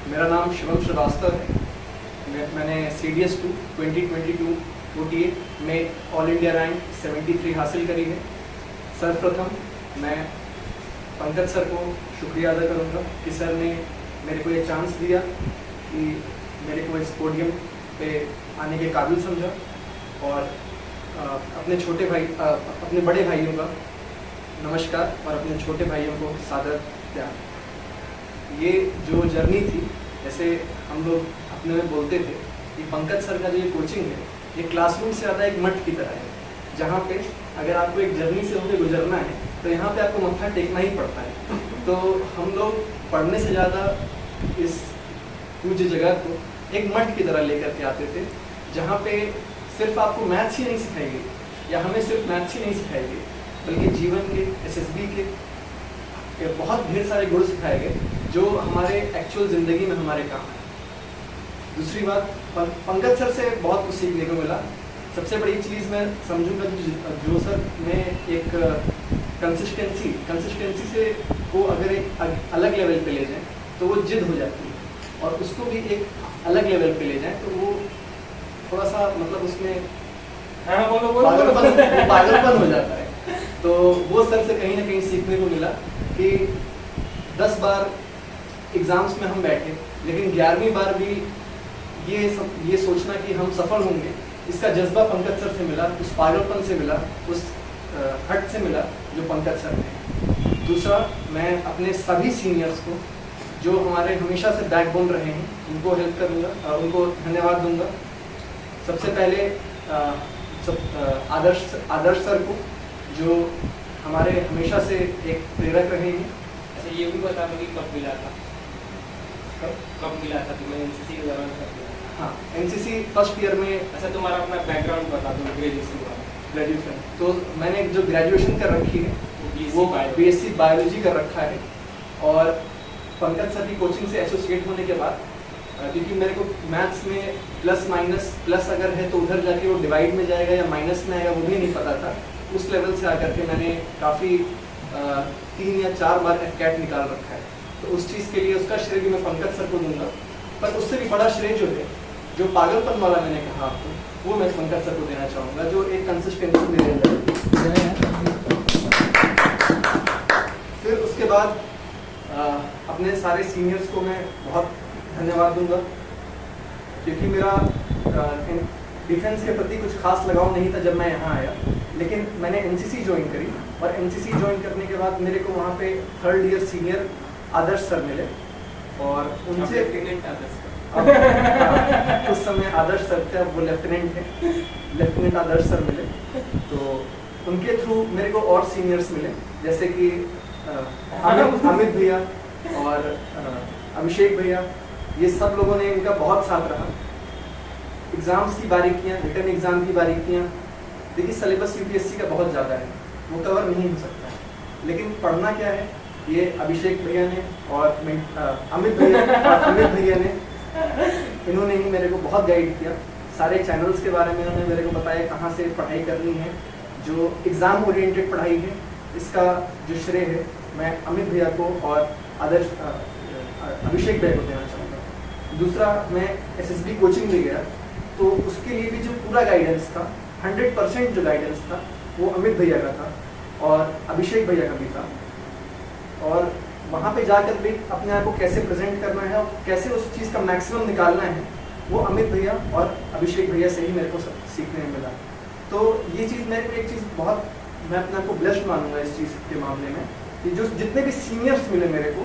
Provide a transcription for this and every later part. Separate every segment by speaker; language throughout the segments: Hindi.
Speaker 1: मेरा नाम शिवम श्रीवास्तव है। मैंने CDS 2 2022 OTA में ऑल इंडिया रैंक 73 हासिल करी है। सर्वप्रथम मैं पंकज सर को शुक्रिया अदा करूँगा कि सर ने मेरे को ये चांस दिया कि मेरे को इस पोडियम पे आने के काबिल समझा और अपने बड़े भाइयों का नमस्कार और अपने छोटे भाइयों को सादर प्यार। ये जो जर्नी थी, जैसे हम लोग अपने में बोलते थे कि पंकज सर का जो ये कोचिंग है ये क्लासरूम से ज़्यादा एक मठ की तरह है, जहाँ पे अगर आपको एक जर्नी से होकर गुजरना है तो यहाँ पे आपको मत्था टेकना ही पड़ता है। तो हम लोग पढ़ने से ज़्यादा इस पूज्य जगह को एक मठ की तरह लेकर के आते थे, जहाँ पे सिर्फ आपको मैथ्स ही नहीं सिखाई गई या हमें सिर्फ मैथ्स ही नहीं सिखाई गई, बल्कि जीवन के, SSB के बहुत ढेर सारे गुण सिखाए गए जो हमारे एक्चुअल ज़िंदगी में हमारे काम है। दूसरी बात, पंकज सर से बहुत कुछ सीखने को मिला। सबसे बड़ी चीज़ मैं समझूंगा जो सर में एक कंसिस्टेंसी से को अगर एक अलग लेवल पे ले जाएं तो वो जिद हो जाती है, और उसको भी एक अलग लेवल पे ले जाएं तो वो थोड़ा सा मतलब उसमें पागलपन हो जाता है। तो वो सर से कहीं ना कहीं सीखने को मिला कि 10 बार एग्ज़ाम्स में हम बैठे, लेकिन 11वीं बार भी ये सोचना कि हम सफल होंगे, इसका जज्बा पंकज सर से मिला, उस पागलपन से मिला, उस हट से मिला जो पंकज सर ने। दूसरा, मैं अपने सभी सीनियर्स को जो हमारे हमेशा से बैकबोन रहे हैं उनको हेल्प करूँगा, उनको धन्यवाद दूंगा। सबसे पहले आदर्श सर को जो हमारे हमेशा से एक प्रेरक रहे हैं।
Speaker 2: अच्छा, ये भी बता दो कि कब मिला था? कब मिला था तुम्हें NCC के दौरान?
Speaker 1: हाँ, NCC फर्स्ट ईयर में।
Speaker 2: अच्छा, तुम्हारा अपना बैकग्राउंड बता दो,
Speaker 1: ग्रेजुएशन। तो मैंने जो ग्रेजुएशन कर रखी है वो BSc बायोलॉजी कर रखा है, और पंकज सर की कोचिंग से एसोसिएट होने के बाद, क्योंकि मेरे को मैथ्स में प्लस माइनस, प्लस अगर है तो उधर जाके वो डिवाइड में जाएगा या माइनस में आएगा वो भी नहीं पता था। उस लेवल से आकर के मैंने काफ़ी 3 या 4 बार FCAT निकाल रखा है। तो उस चीज़ के लिए उसका श्रेय भी मैं पंकज सर को दूंगा। पर उससे भी बड़ा श्रेय जो है, जो पागलपन वाला मैंने कहा आपको, वो मैं पंकज सर को देना चाहूँगा, जो एक कंसिस्टेंसी मेरे अंदर। फिर उसके बाद अपने सारे सीनियर्स को मैं बहुत धन्यवाद दूंगा, क्योंकि मेरा डिफेंस के प्रति कुछ खास लगाव नहीं था जब मैं यहाँ आया, लेकिन मैंने NCC ज्वाइन करी, और NCC ज्वाइन करने के बाद मेरे को वहाँ पे 3rd ईयर सीनियर आदर्श सर मिले, और उनसे उस समय आदर्श सर थे, अब वो लेफ्टिनेंट है, लेफ्टिनेंट आदर्श सर मिले। तो उनके थ्रू मेरे को और सीनियर्स मिले, जैसे कि अमित भैया और अभिषेक भैया। ये सब लोगों ने इनका बहुत साथ रहा। एग्ज़ाम्स की बारीकियाँ, रिटर्न एग्ज़ाम की बारीकियाँ, देखिए सिलेबस UPSC का बहुत ज़्यादा है, वो कवर नहीं हो सकता है, लेकिन पढ़ना क्या है ये अभिषेक भैया ने और अमित भैया ने, इन्होंने ही मेरे को बहुत गाइड किया। सारे चैनल्स के बारे में उन्होंने मेरे को बताया कहाँ से पढ़ाई करनी है, जो एग्ज़ाम ओरिएंटेड पढ़ाई है, इसका जो श्रेय है मैं अमित भैया को और अभिषेक भैया को देना चाहूँगा। दूसरा, मैं SSB कोचिंग भी गया, तो उसके लिए भी जो पूरा गाइडेंस था, 100% जो गाइडेंस था वो अमित भैया का था और अभिषेक भैया का भी था। और वहाँ पे जाकर भी अपने आप को कैसे प्रेजेंट करना है और कैसे उस चीज़ का मैक्सिमम निकालना है, वो अमित भैया और अभिषेक भैया से ही मेरे को सीखने में मिला। तो ये चीज़ मेरे को एक चीज़ बहुत, मैं अपने आप को ब्लेस्ड मानूंगा इस चीज़ के मामले में कि जो जितने भी सीनियर्स मिले मेरे को,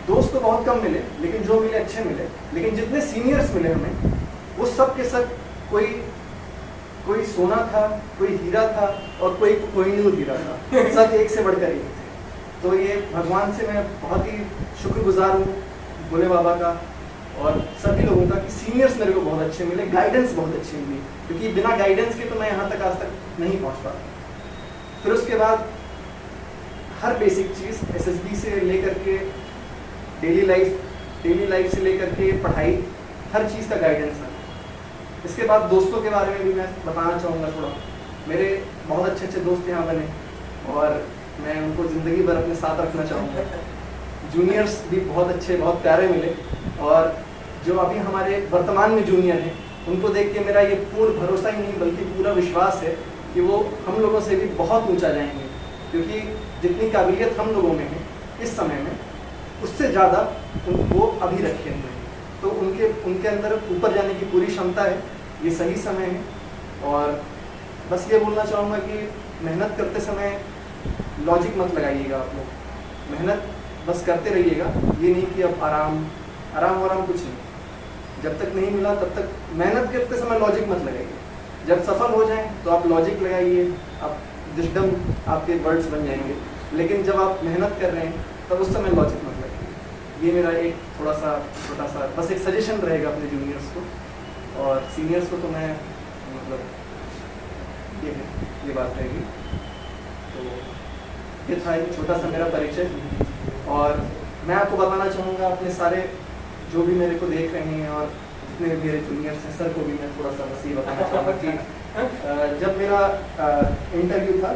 Speaker 1: दोस्त तो बहुत कम मिले, लेकिन जो मिले अच्छे मिले, लेकिन जितने सीनियर्स मिले हमें, वो सब के सब कोई सोना था, कोई हीरा था और कोई कोहिनूर हीरा था, सब एक से बढ़कर एक थे। तो ये भगवान से मैं बहुत ही शुक्रगुजार हूँ, भोले बाबा का और सभी लोगों का, कि सीनियर्स मेरे को बहुत अच्छे मिले, गाइडेंस बहुत अच्छी मिली, क्योंकि बिना गाइडेंस के तो मैं यहाँ तक आज तक नहीं पहुँच पाता। फिर उसके बाद हर बेसिक चीज़ SSB से लेकर के डेली लाइफ से लेकर के पढ़ाई, हर चीज़ का गाइडेंस है। इसके बाद दोस्तों के बारे में भी मैं बताना चाहूँगा थोड़ा। मेरे बहुत अच्छे दोस्त यहाँ बने और मैं उनको ज़िंदगी भर अपने साथ रखना चाहूँगा। जूनियर्स भी बहुत अच्छे, बहुत प्यारे मिले, और जो अभी हमारे वर्तमान में जूनियर हैं उनको देख के मेरा ये पूर्ण भरोसा ही नहीं बल्कि पूरा विश्वास है कि वो हम लोगों से भी बहुत ऊंचा जाएंगे, क्योंकि जितनी काबिलियत हम लोगों में है इस समय में उससे ज़्यादा वो अभी रखे हुए हैं। तो उनके अंदर ऊपर जाने की पूरी क्षमता है, ये सही समय है। और बस ये बोलना चाहूँगा कि मेहनत करते समय लॉजिक मत लगाइएगा आप लोग, मेहनत बस करते रहिएगा। ये नहीं कि अब आराम कुछ नहीं, जब तक नहीं मिला तब तक मेहनत करते समय लॉजिक मत लगाइए। जब सफल हो जाएं तो आप लॉजिक लगाइए, आप विजडम आपके वर्ड्स बन जाएंगे, लेकिन जब आप मेहनत कर रहे हैं तब उस समय लॉजिक मत लगाइए। ये मेरा एक थोड़ा सा छोटा सा बस एक सजेशन रहेगा अपने जूनियर्स को, और सीनियर्स को तो मैं मतलब ये बात रहेगी। तो ये था एक छोटा सा मेरा परिचय, और मैं आपको बताना चाहूँगा अपने सारे जो भी मेरे को देख रहे हैं और जितने भी मेरे जूनियर्स हैं सर को भी मैं थोड़ा सा बस ये बताना चाहूँगा कि जब मेरा इंटरव्यू था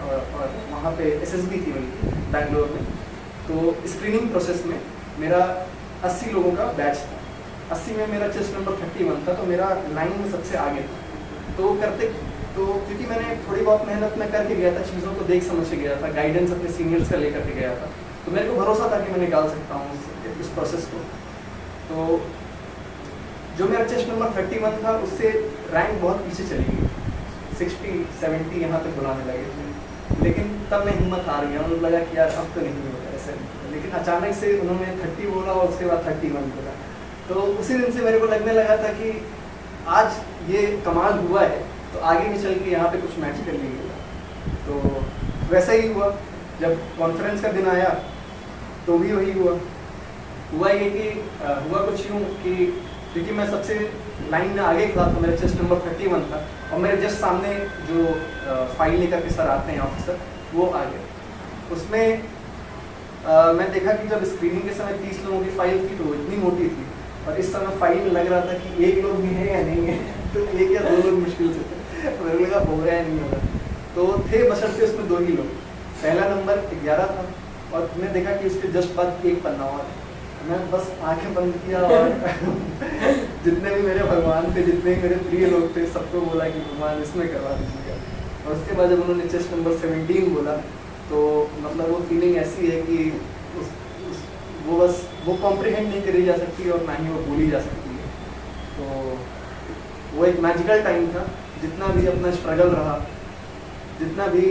Speaker 1: और वहाँ पे SSB थी मेरी बैंगलोर में, तो स्क्रीनिंग प्रोसेस में मेरा 80 लोगों का बैच था। 80 में मेरा चेस्ट नंबर 31 था, तो मेरा लाइन में सबसे आगे था। तो क्योंकि मैंने थोड़ी बहुत मेहनत में करके गया था, चीज़ों को देख समझ के गया था, गाइडेंस अपने सीनियर्स का लेकर के गया था, तो मेरे को भरोसा था कि मैं निकाल सकता हूँ इस प्रोसेस को। तो जो मेरा चेस्ट नंबर 31 था उससे रैंक बहुत पीछे चली गई, 60-70 यहाँ तक बुलाने लगे, लेकिन तब मैं हिम्मत हार गया। उनको लगा कि यार अब तो नहीं होगा ऐसे, लेकिन अचानक से उन्होंने 30 बोला और उसके बाद 31 बोला। तो उसी दिन से मेरे को लगने लगा था कि आज ये कमाल हुआ है तो आगे भी चल के यहाँ पे कुछ मैच कर लेंगे। तो वैसा ही हुआ, जब कॉन्फ्रेंस का दिन आया तो भी वही हुआ ये कि हुआ कुछ यूँ कि क्योंकि मैं सबसे लाइन में आगे था, तो मेरा चेस्ट नंबर 31 था, और मेरे जस्ट सामने जो फाइल लेकर के सर आते हैं ऑफिसर, वो आ गए। उसमें मैं देखा कि जब स्क्रीनिंग के समय 30 लोगों की फाइल थी तो वो इतनी मोटी थी, और इस समय फाइल में लग रहा था कि एक लोग भी है या नहीं है, तो एक या 2 लोग मुश्किल से थे। मेरे लगा हो रहा है नहीं होगा, तो थे बशर्ते उसमें 2 ही लोग। पहला नंबर 11 था, और मैंने देखा कि उसके जस्ट बाद एक पन्ना और, मैं बस आंखें बंद किया और जितने भी मेरे भगवान थे, जितने भी मेरे प्रिय लोग थे, सबको बोला कि भगवान इसमें करवा दीजिएगा। और उसके बाद जब उन्होंने चेस्ट नंबर 17 बोला, तो मतलब वो फीलिंग ऐसी है कि वो कॉम्प्रिहेंड नहीं करी जा सकती और ना ही वो भूली जा सकती है। तो वो एक मैजिकल टाइम था, जितना भी अपना स्ट्रगल रहा, जितना भी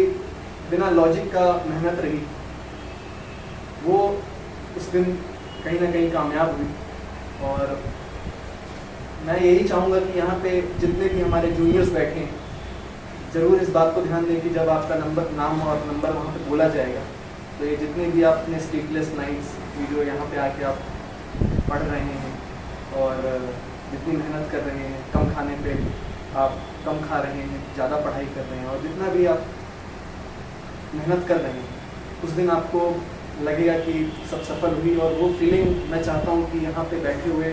Speaker 1: बिना लॉजिक का मेहनत रही, वो उस दिन कहीं ना कहीं कामयाब हुई। और मैं यही चाहूँगा कि यहाँ पे जितने भी हमारे जूनियर्स बैठे हैं, ज़रूर इस बात को ध्यान दें कि जब आपका नाम और नंबर वहाँ पे बोला जाएगा, तो ये जितने भी आप अपने स्लीपलेस नाइट्स जो यहाँ पे आके आप पढ़ रहे हैं और जितनी मेहनत कर रहे हैं, कम खाने पे आप कम खा रहे हैं, ज़्यादा पढ़ाई कर रहे हैं, और जितना भी आप मेहनत कर रहे हैं, उस दिन आपको लगेगा कि सब सफल हुई। और वो फीलिंग मैं चाहता हूँ कि यहाँ पे बैठे हुए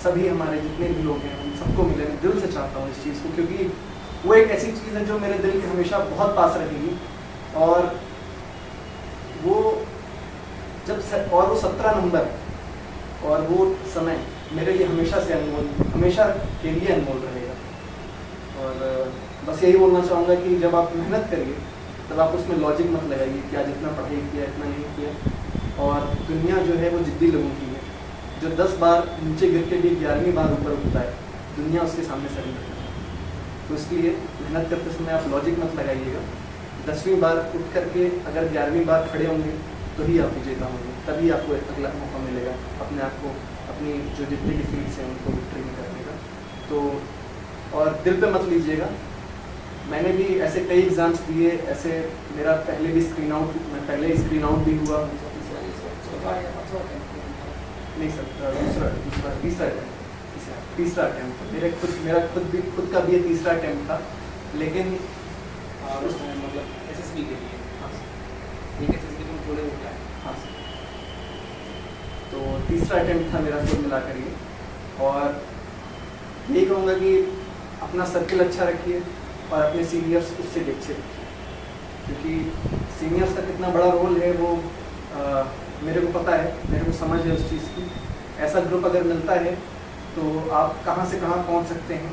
Speaker 1: सभी हमारे जितने भी लोग हैं उन सबको मिले। मैं दिल से चाहता हूँ इस चीज़ को, क्योंकि वो एक ऐसी चीज़ है जो मेरे दिल के हमेशा बहुत पास रहेगी। और वो जब और वो 17 नंबर और वो समय मेरे लिए हमेशा से अनमोल, हमेशा के लिए अनमोल रहेगा। और बस यही बोलना चाहूँगा कि जब आप मेहनत करिए तब आप उसमें लॉजिक मत लगाइए कि आज इतना पढ़ाई किया, इतना नहीं किया। और दुनिया जो है वो जिद्दी लोगों की है, जो 10 बार नीचे गिर के भी 11वीं बार ऊपर उठता है, दुनिया उसके सामने सर नहीं करती। तो इसलिए मेहनत करते समय आप लॉजिक मत लगाइएगा। 10वीं बार उठ करके अगर 11वीं बार खड़े होंगे तो ही आप विजेता होंगे, तभी आपको एक अगला मौका मिलेगा अपने आप को, अपनी जो जितनी डिफीट्स हैं उनको विक्ट्री में करने का। तो और दिल पे मत लीजिएगा, मैंने भी ऐसे कई एग्ज़ाम्स दिए, ऐसे मेरा पहले भी स्क्रीन आउट भी हुआ। नहीं सर, तीसरा अटैम्प्ट मेरा खुद का भी ये तीसरा अटैम्प्ट था, लेकिन
Speaker 2: मतलब SSB के लिए।
Speaker 1: हाँ
Speaker 2: ठीक है, SSB तुम थोड़े हो गया।
Speaker 1: हाँ तो तीसरा अटैम्प्ट था मेरा कुल मिलाकर ये। और यही कहूँगा कि अपना सर्किल अच्छा रखिए और अपने सीनियर्स उससे भी अच्छे रखिए, क्योंकि सीनियर्स का कितना बड़ा रोल है वो मेरे को पता है, मेरे को समझ है उस चीज़ की। ऐसा ग्रुप अगर मिलता है तो आप कहाँ से कहाँ पहुँच सकते हैं।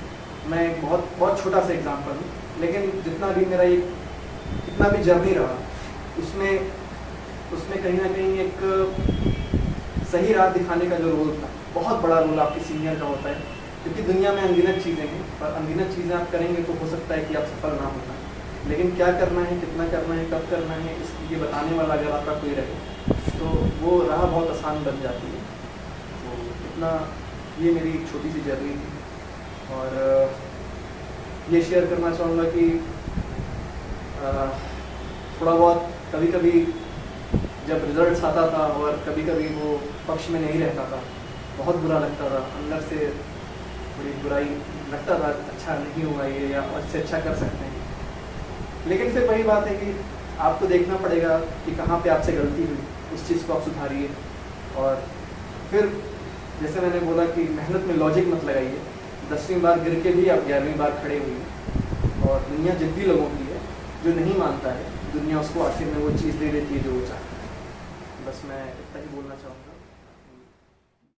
Speaker 1: मैं एक बहुत छोटा सा एग्जांपल हूँ, लेकिन जितना भी मेरा ये कितना भी जर्नी रहा उसमें कहीं ना कहीं एक सही राह दिखाने का जो रोल था, बहुत बड़ा रोल आपके सीनियर का होता है। क्योंकि दुनिया में अनगिनत चीज़ें हैं और अनगिनत चीज़ें आप करेंगे तो हो सकता है कि आप सफल ना हो पाए, लेकिन क्या करना है, कितना करना है, कब करना है, इसकी ये बताने वाला अगर आपका कोई रहे तो वो राह बहुत आसान बन जाती है। तो इतना ये मेरी एक छोटी सी जर्नी थी और ये शेयर करना चाहूँगा कि थोड़ा बहुत कभी कभी जब रिजल्ट्स आता था और कभी कभी वो पक्ष में नहीं रहता था, बहुत बुरा लगता था, अंदर से थोड़ी बुराई लगता था, अच्छा नहीं हुआ ये या इससे अच्छा कर सकते हैं। लेकिन फिर वही बात है कि आपको देखना पड़ेगा कि कहाँ पे आपसे गलती हुई, उस चीज़ को आप सुधारिए। और फिर जैसे मैंने बोला कि मेहनत में लॉजिक मत लगाइए, 10वीं बार गिर के भी आप 11वीं बार खड़े हुई। और दुनिया जिद्दी लोगों की है, जो नहीं मानता है दुनिया उसको आखिर में वो चीज़ दे देती है जो वो चाहता है। बस मैं इतना ही बोलना चाहूँगा।